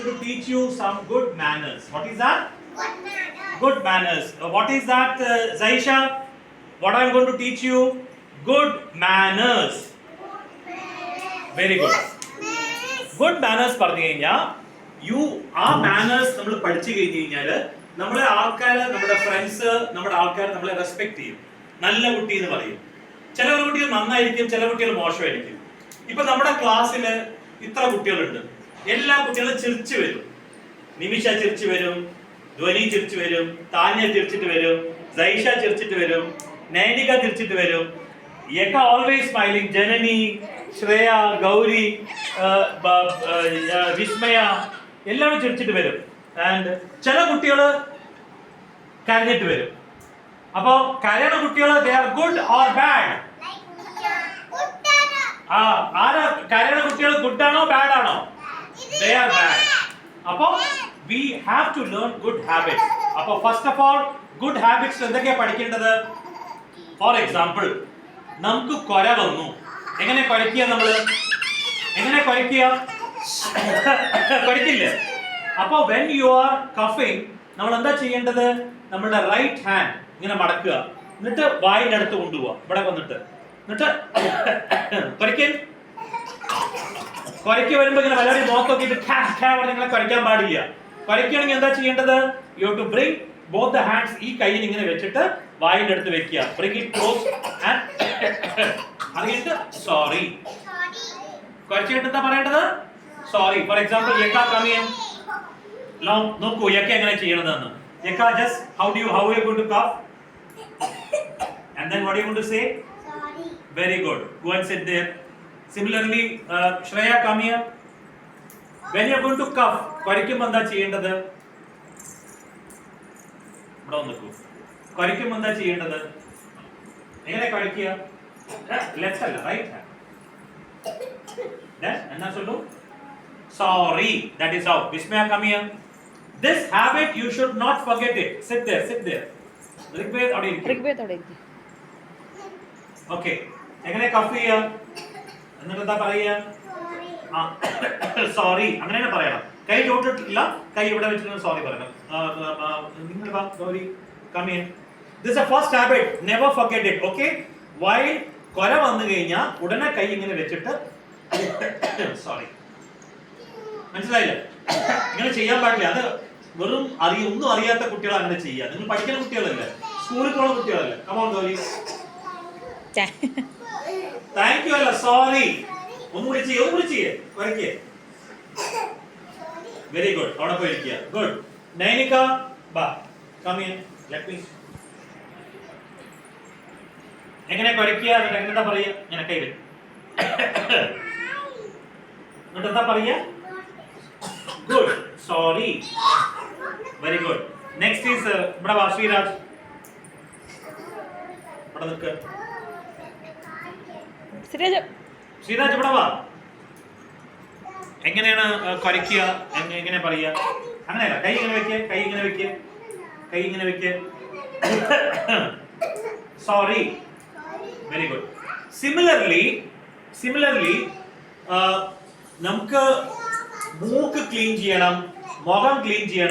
going to teach you some good manners. What is that? Good manners. Good manners. What is that, Zaisha? What I'm going to teach you? Good manners. Very good. Good manners പറഞ്ഞു കഴിഞ്ഞാൽ ആ manners നമ്മൾ പഠിച്ചു കഴിഞ്ഞു കഴിഞ്ഞാൽ നമ്മുടെ ആൾക്കാർ, നമ്മുടെ ഫ്രണ്ട്സ്, നമ്മുടെ ആൾക്കാർ നമ്മളെ റെസ്പെക്ട് ചെയ്യും. നല്ല കുട്ടി എന്ന് പറയും. ചില കുട്ടികൾ നന്നായിരിക്കും, ചില കുട്ടികൾ മോശമായിരിക്കും. ഇപ്പൊ നമ്മുടെ ക്ലാസ്സിൽ ഇത്ര കുട്ടികളുണ്ട്. എല്ലാ കുട്ടികളും ചിരിച്ചു വരും. നിമിഷ ചിരിച്ചു വരും, ധ്വനി ചിരിച്ചു വരും, താന്യ ചിരിച്ചിട്ട് വരും, സൈഷ ചിരിച്ചിട്ട് വരും, നൈനിക ചിരിച്ചിട്ട് വരും. യക്ക ഓൾവേസ് സ്മൈലിംഗ്. ജനനി, ശ്രേയ, ഗൗരി, വിസ്മയ എല്ലാവരും ചിരിച്ചിട്ട് വരും. ആൻഡ് ചില കുട്ടികൾ കരഞ്ഞിട്ട് വരും. അപ്പോ കരയണ കുട്ടികൾ they are good or bad? ആരാ കരയണ കുട്ടികൾ ഗുഡ് ആണോ ബാഡ് ആണോ? They are bad. അപ്പോ we have to learn good habits. അപ്പോ first of all good habits എന്തൊക്കെയാ പഠിക്കേണ്ടത്? ഫോർ എക്സാമ്പിൾ, നമുക്ക് കൊര വന്നു. എങ്ങനെ കൊരക്കുക? നമ്മള് എങ്ങനെ കൊരക്കുക? കൊരക്കില്ലേ? അപ്പോ when you are coughing, നമ്മൾ എന്താ ചെയ്യേണ്ടത്? നമ്മുടെ റൈറ്റ് ഹാൻഡ് ഇങ്ങനെ മടക്കുക, എന്നിട്ട് വായിന്റെ അടുത്ത് കൊണ്ടുപോവാ, ഇവിടെ വന്നിട്ട്, എന്നിട്ട് കൊരയ്ക്ക് വരുമ്പോ ഇങ്ങനെ വല്ലാതെ മുഖത്ത് നോക്കിയിട്ട് നിങ്ങളെ കൊരയ്ക്കാൻ പാടില്ല. കൊരയ്ക്കുകയാണെങ്കിൽ എന്താ ചെയ്യേണ്ടത്? You to bring both the hands, ഈ കയ്യിൽ ഇങ്ങനെ വെച്ചിട്ട് വായിന്റെ അടുത്ത് വെക്കുക. ബ്രിങ് ഇറ്റ് ക്ലോസ് ആൻഡ് അതിട്ട് സോറി. കൊരച്ചിട്ട് എന്താ പറയേണ്ടത്? സോറി. ഫോർ എക്സാമ്പിൾ, യക്ക കമിയം നോക്കൂ യക്ക എങ്ങനെ ചെയ്യണതെന്ന്. യക്ക just how are you going to cough? And then what are you going to say? Sorry. Very good. Go and sit there. Similarly, Shreya, come here. When you are going to cough, കൊരയ്ക്കുമ്പോൾ എന്താ ചെയ്യേണ്ടത്? ഇവിടെ വന്നിക്കൂ. കൊരയ്ക്കുമ്പോൾ എന്താ ചെയ്യേണ്ടത്? എങ്ങനെ കൊരയ്ക്കുക? Left അല്ല, right hand. എന്നാ ചൊല്ലു? Sorry. That is how. Vismaya, come here. This habit you should not forget it. Sit there, sit there. Rigved അവിടെ ഇരിക്കും. Okay. എങ്ങനെ കഫ് ചെയ്യുക? എന്നിട്ട് എന്താ പറയുക? സോറി. അങ്ങനെയാണ് പറയണം. കൈ ചോട്ടിട്ടില്ല, കൈ ഇവിടെ വെച്ചിട്ട് സോറി പറയണം. നിങ്ങൾ വാ Gauri, come here. This is a first habit. Never forget it. Okay? While കൊര വന്നു കഴിഞ്ഞാൽ ഉടനെ കൈ ഇങ്ങനെ വെച്ചിട്ട് സോറി. മനസ്സിലായില്ലേ? ഇങ്ങനെ ചെയ്യാൻ പാടില്ല. അത് വെറും ഒന്നും അറിയാത്ത കുട്ടികൾ അങ്ങനെ ചെയ്യുക. നിങ്ങൾ പഠിക്കുന്ന കുട്ടികളല്ലേ, സ്കൂളിൽ പോകുന്ന കുട്ടികളല്ലേ. കമോൺ ഗൗരി. താങ്ക് യു അല്ല, സോറി. ഒന്നുകൂടി ചെയ്യേ വരയ്ക്കേ. Very good. അവിടെ പോയി ഇരിക്കുക. ഗുഡ്. നൈനിക, ബാ കം ഹിയർ. Let me. എങ്ങനെ വരയ്ക്കുക? എന്നിട്ട് എന്താ പറയുക? ഇങ്ങനെ കൈ വരും. എന്നിട്ട് എന്താ പറയുക? Good. Sorry. Very good. Next is ഇവിടെ വാ ശ്രീരാജ്. ഇവിടെ നിൽക്ക്. ശ്രീരാജ് ഇവിടെ വാ. എങ്ങനെയാണ് കൊരയ്ക്കുക? എങ്ങനെ പറയുക? അങ്ങനെയല്ല, കൈ ഇങ്ങനെ വെക്കുക, കൈ ഇങ്ങനെ വെക്കുക, കൈ ഇങ്ങനെ വെക്കുക. സോറി. Very good. സിമിലർലി നമുക്ക് മൂക്ക് ക്ലീൻ ചെയ്യണം, മുഖം ക്ലീൻ ചെയ്യണം.